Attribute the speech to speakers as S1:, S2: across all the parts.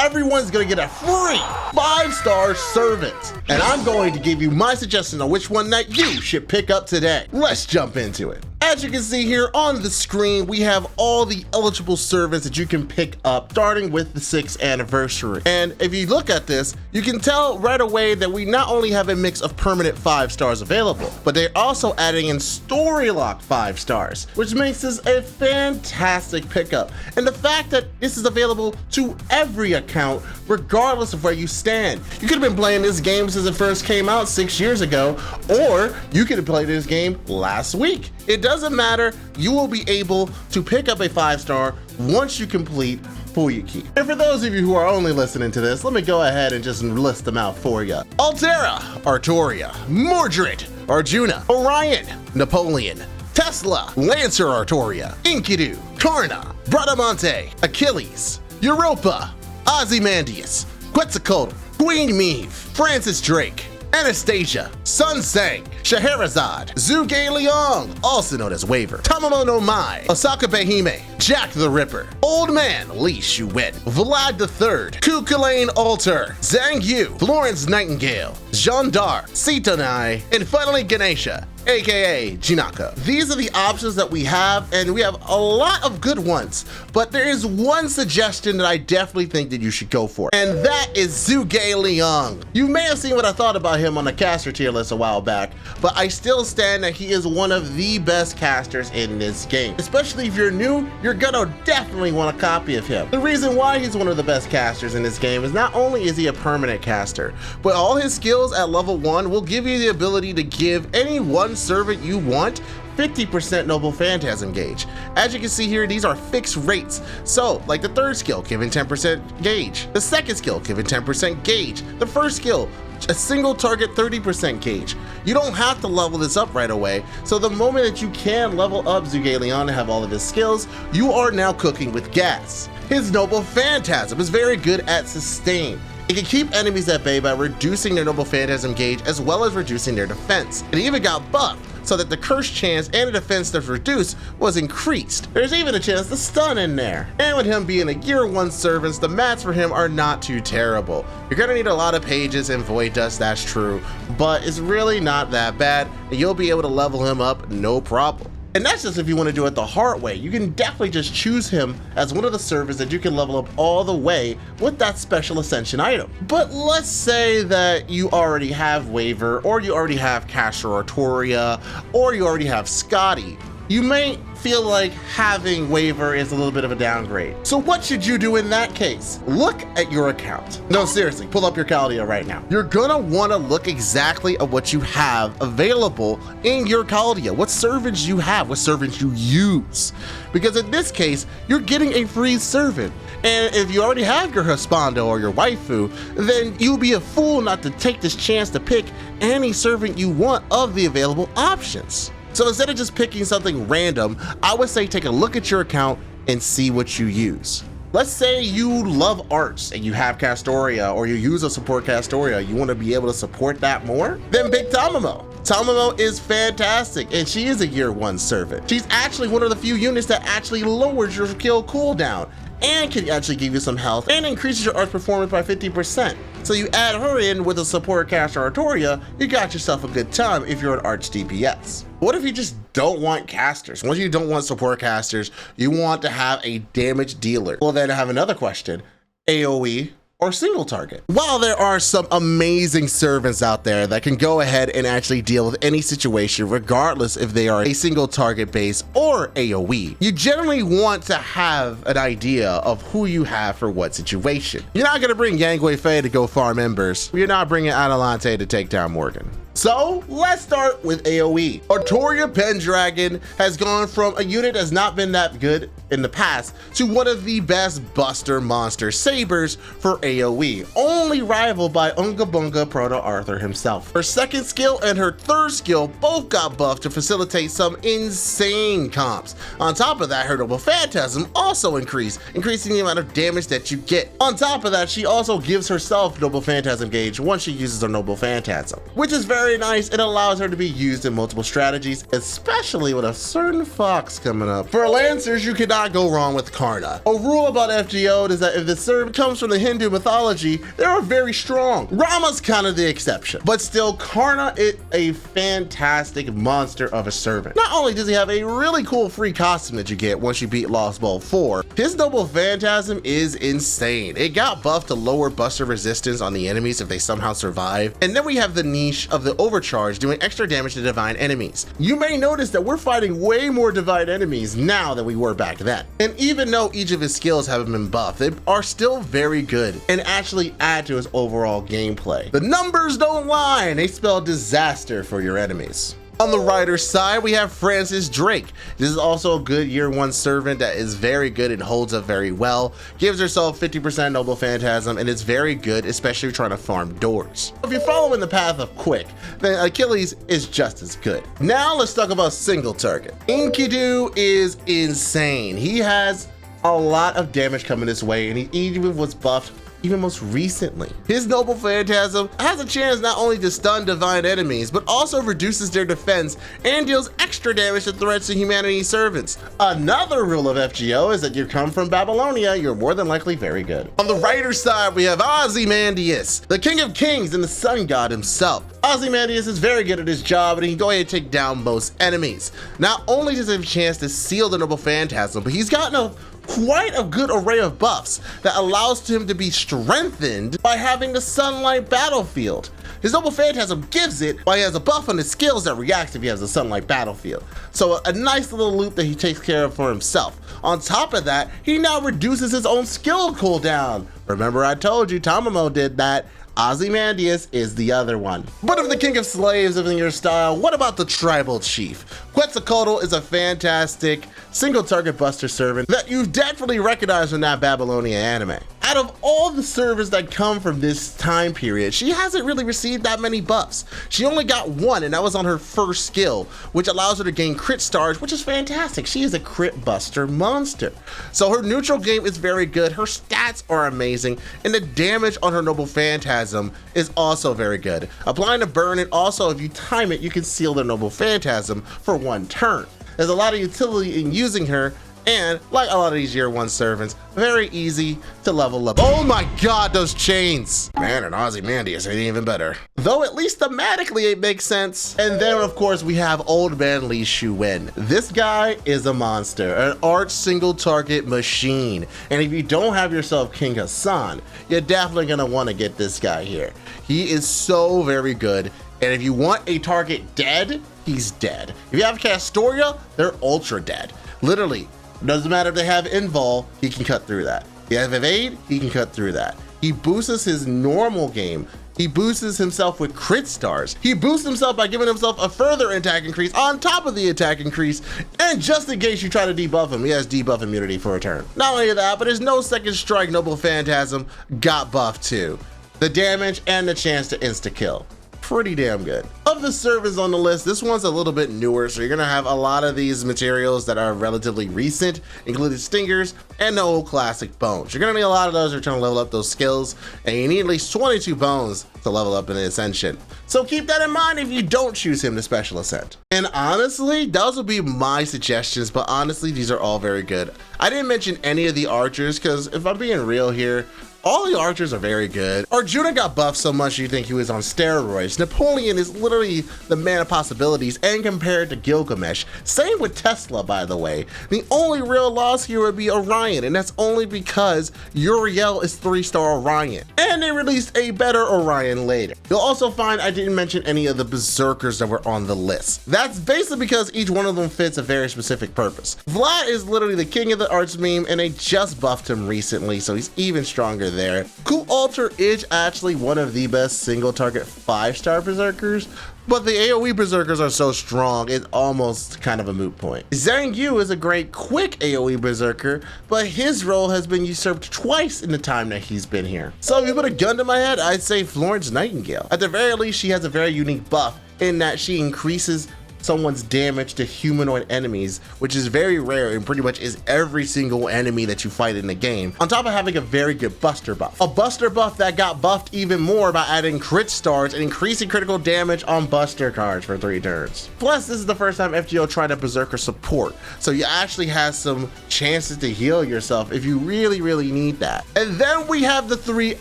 S1: everyone's gonna get a free 5-star servant. And I'm going to give you my suggestion on which one that you should pick up today. Let's jump into it. As you can see here on the screen, we have all the eligible servants that you can pick up, starting with the 6th anniversary. And if you look at this, you can tell right away that we not only have a mix of permanent 5 stars available, but they're also adding in story lock 5 stars, which makes this a fantastic pickup. And the fact that this is available to every account, regardless of where you stand. You could have been playing this game since it first came out 6 years ago, or you could have played this game last week. It doesn't matter, you will be able to pick up a 5-star once you complete Fuyuki. And for those of you who are only listening to this, let me go ahead and just list them out for you. Altera, Artoria, Mordred, Arjuna, Orion, Napoleon, Tesla, Lancer Artoria, Enkidu, Karna, Bradamante, Achilles, Europa, Ozymandias, Quetzalcoatl, Queen Meve, Francis Drake, Anastasia, Sun Sang, Scheherazade, Zhuge Liang, also known as Waver, Tamamo no Mai, Osaka Behime, Jack the Ripper, Old Man Li Shuwen, Vlad III, Kukulane Alter, Zhang Yu, Florence Nightingale, Jean d'Arc, Sitanai, and finally Ganesha, aka Jinako. These are the options that we have, and we have a lot of good ones, but there is one suggestion that I definitely think that you should go for, and that is Zhuge Liang. You may have seen what I thought about him on the caster tier list a while back, but I still stand that he is one of the best casters in this game. Especially if you're new, you're gonna definitely want a copy of him. The reason why he's one of the best casters in this game is not only is he a permanent caster, but all his skills at level 1 will give you the ability to give any one servant you want 50% Noble Phantasm gauge. As you can see here, these are fixed rates. So, like the 3rd skill, given 10% gauge. The 2nd skill, given 10% gauge. The 1st skill, a single target 30% gauge. You don't have to level this up right away, so the moment that you can level up Zhuge Liang to have all of his skills, you are now cooking with gas. His Noble Phantasm is very good at sustain. It can keep enemies at bay by reducing their Noble Phantasm gauge as well as reducing their defense. It even got buffed so that the curse chance and the defense that's reduced was increased. There's even a chance to stun in there. And with him being a Gear 1 servant, the mats for him are not too terrible. You're gonna need a lot of pages and void dust, that's true, but it's really not that bad, and you'll be able to level him up no problem. And that's just if you want to do it the hard way. You can definitely just choose him as one of the servants that you can level up all the way with that special ascension item. But let's say that you already have Waver, or you already have Caster Artoria, or you already have Scotty. You may feel like having Waver is a little bit of a downgrade. So what should you do in that case? Look at your account. No, seriously, pull up your Chaldea right now. You're gonna wanna look exactly at what you have available in your Chaldea, what servants you have, what servants you use. Because in this case, you're getting a free servant. And if you already have your husbando or your waifu, then you'll be a fool not to take this chance to pick any servant you want of the available options. So instead of just picking something random, I would say take a look at your account and see what you use. Let's say you love arts and you have Castoria, or you use a support Castoria, you want to be able to support that more? Then pick Tamamo. Tamamo is fantastic, and she is a Gear 1 servant. She's actually one of the few units that actually lowers your kill cooldown and can actually give you some health and increases your arts performance by 50%. So you add her in with a support caster Artoria, you got yourself a good time if you're an arch DPS. What if you just don't want casters? What if you don't want support casters, you want to have a damage dealer? Well, then I have another question. AoE or single target? While there are some amazing servants out there that can go ahead and actually deal with any situation, regardless if they are a single target base or AoE, you generally want to have an idea of who you have for what situation. You're not gonna bring Yang Wei-Fei to go farm embers. You're not bringing Adelante to take down Morgan. So let's start with AoE. Artoria Pendragon has gone from a unit that's not been that good in the past to one of the best buster monster sabers for AoE, only rivaled by Unga Bunga Proto Arthur himself. Her 2nd skill and her 3rd skill both got buffed to facilitate some insane comps. On top of that, her Noble Phantasm also increased, increasing the amount of damage that you get. On top of that, she also gives herself Noble Phantasm gauge once she uses her Noble Phantasm, which is very nice. It allows her to be used in multiple strategies, especially with a certain fox coming up. For Lancers, you cannot cannot go wrong with Karna. A rule about FGO is that if the servant comes from the Hindu mythology, they are very strong. Rama's kind of the exception, but still Karna is a fantastic monster of a servant. Not only does he have a really cool free costume that you get once you beat Lost Bowl 4, his Noble Phantasm is insane. It got buffed to lower buster resistance on the enemies if they somehow survive. And then we have the niche of the overcharge doing extra damage to divine enemies. You may notice that we're fighting way more divine enemies now than we were back then. And even though each of his skills haven't been buffed, they are still very good and actually add to his overall gameplay. The numbers don't lie, and they spell disaster for your enemies. On the Rider's side, we have Francis Drake. This is also a good year 1 servant that is very good and holds up very well. Gives herself 50% Noble Phantasm and is very good, especially trying to farm doors. If you're following the path of Quick, then Achilles is just as good. Now let's talk about single target. Enkidu is insane. He has a lot of damage coming this way, and he even was buffed even most recently. His Noble Phantasm has a chance not only to stun divine enemies, but also reduces their defense and deals extra damage to threats to humanity's servants. Another rule of FGO is that you come from Babylonia, you're more than likely very good. On the Rider's side, we have Ozymandias, the King of Kings and the Sun God himself. Ozymandias is very good at his job, and he can go ahead and take down most enemies. Not only does he have a chance to seal the Noble Phantasm, but he's gotten quite a good array of buffs that allows him to be strengthened by having the Sunlight Battlefield. His Noble Phantasm gives it, while he has a buff on his skills that reacts if he has a Sunlight Battlefield. So a nice little loop that he takes care of for himself. On top of that, he now reduces his own skill cooldown. Remember I told you Tamamo did that. Ozymandias is the other one. But if the King of Slaves is in your style, what about the Tribal Chief? Quetzalcoatl is a fantastic single target buster servant that you've definitely recognized from that Babylonian anime. Out of all the servants that come from this time period, she hasn't really received that many buffs. She only got 1, and that was on her first skill, which allows her to gain crit stars, which is fantastic. She is a crit buster monster. So her neutral game is very good, her stats are amazing, and the damage on her Noble Phantasm is also very good. Applying a burn, and also if you time it, you can seal the Noble Phantasm for 1 turn. There's a lot of utility in using her, and like a lot of these year 1 servants, very easy to level up. Oh my god, those chains! Man, and Ozymandias ain't even better. Though at least thematically it makes sense. And then of course we have Old Man Li Shuwen. This guy is a monster, an arch single target machine. And if you don't have yourself King Hassan, you're definitely gonna wanna get this guy here. He is so very good. And if you want a target dead, he's dead. If you have Castoria, they're ultra dead. Literally, doesn't matter if they have invul, he can cut through that. If you have evade, he can cut through that. He boosts his normal game. He boosts himself with crit stars. He boosts himself by giving himself a further attack increase on top of the attack increase. And just in case you try to debuff him, he has debuff immunity for a turn. Not only that, but his no second strike Noble Phantasm got buffed too. The damage and the chance to insta kill. Pretty damn good. Of the servants on the list, this one's a little bit newer, so you're gonna have a lot of these materials that are relatively recent, including stingers and the old classic bones. You're gonna need a lot of those if you're trying to level up those skills, and you need at least 22 bones to level up in the Ascension. So keep that in mind if you don't choose him to Special Ascent. And honestly, those would be my suggestions, but honestly, these are all very good. I didn't mention any of the archers, because if I'm being real here, all the archers are very good. Arjuna got buffed so much you think he was on steroids. Napoleon is literally the man of possibilities and compared to Gilgamesh. Same with Tesla, by the way. The only real loss here would be Orion, and that's only because Uriel is 3-star Orion. And they released a better Orion later. You'll also find I didn't mention any of the berserkers that were on the list. That's basically because each one of them fits a very specific purpose. Vlad is literally the king of the arts meme, and they just buffed him recently, so he's even stronger there. Cool Alter is actually one of the best single target 5-star berserkers, but the AoE berserkers are so strong, it's almost kind of a moot point. Zhang Yu is a great quick AoE berserker, but his role has been usurped twice in the time that he's been here. So if you put a gun to my head, I'd say Florence Nightingale. At the very least, she has a very unique buff in that she increases someone's damage to humanoid enemies, which is very rare and pretty much is every single enemy that you fight in the game, on top of having a very good buster buff. A buster buff that got buffed even more by adding crit stars and increasing critical damage on buster cards for 3 turns. Plus, this is the first time FGO tried a berserker support, so you actually have some chances to heal yourself if you really need that. And then we have the 3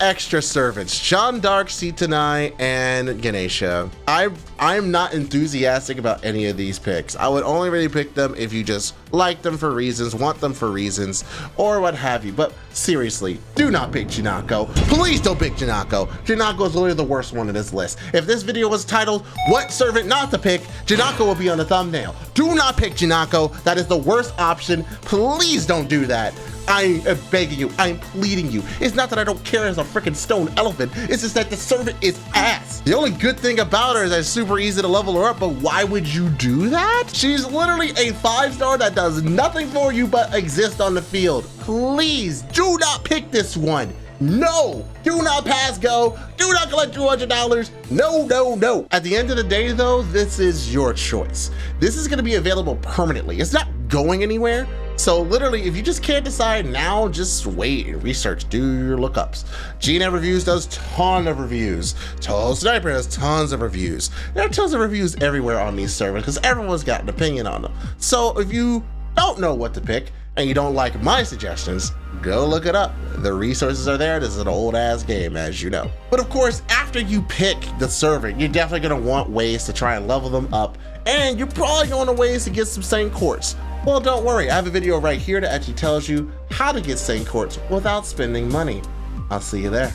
S1: extra servants, Sean Dark, Sitanai, and Ganesha. I'm not enthusiastic about any of these picks. I would only really pick them if you just like them for reasons, want them for reasons, or what have you. But seriously, do not pick Janako. Please don't pick Janako. Janako is literally the worst one in this list. If this video was titled, "What Servant Not to Pick," Janako will be on the thumbnail. Do not pick Janako. That is the worst option. Please don't do that. I am begging you, I am pleading you. It's not that I don't care as a freaking stone elephant, it's just that the servant is ass. The only good thing about her is that it's super easy to level her up, but why would you do that? She's literally a 5-star that does nothing for you but exist on the field. Please do not pick this one. No, do not pass go, do not collect $200, no. At the end of the day though, this is your choice. This is gonna be available permanently. It's not going anywhere. So literally, if you just can't decide now, just wait and research, do your lookups. GNet Reviews does tons of reviews. Total Sniper does tons of reviews. There are tons of reviews everywhere on these servers because everyone's got an opinion on them. So if you don't know what to pick and you don't like my suggestions, go look it up. The resources are there. This is an old ass game, as you know. But of course, after you pick the servant, you're definitely gonna want ways to try and level them up, and you're probably going to ways to get some Saint Quartz. Well, don't worry, I have a video right here that actually tells you how to get Saint Quartz without spending money. I'll see you there.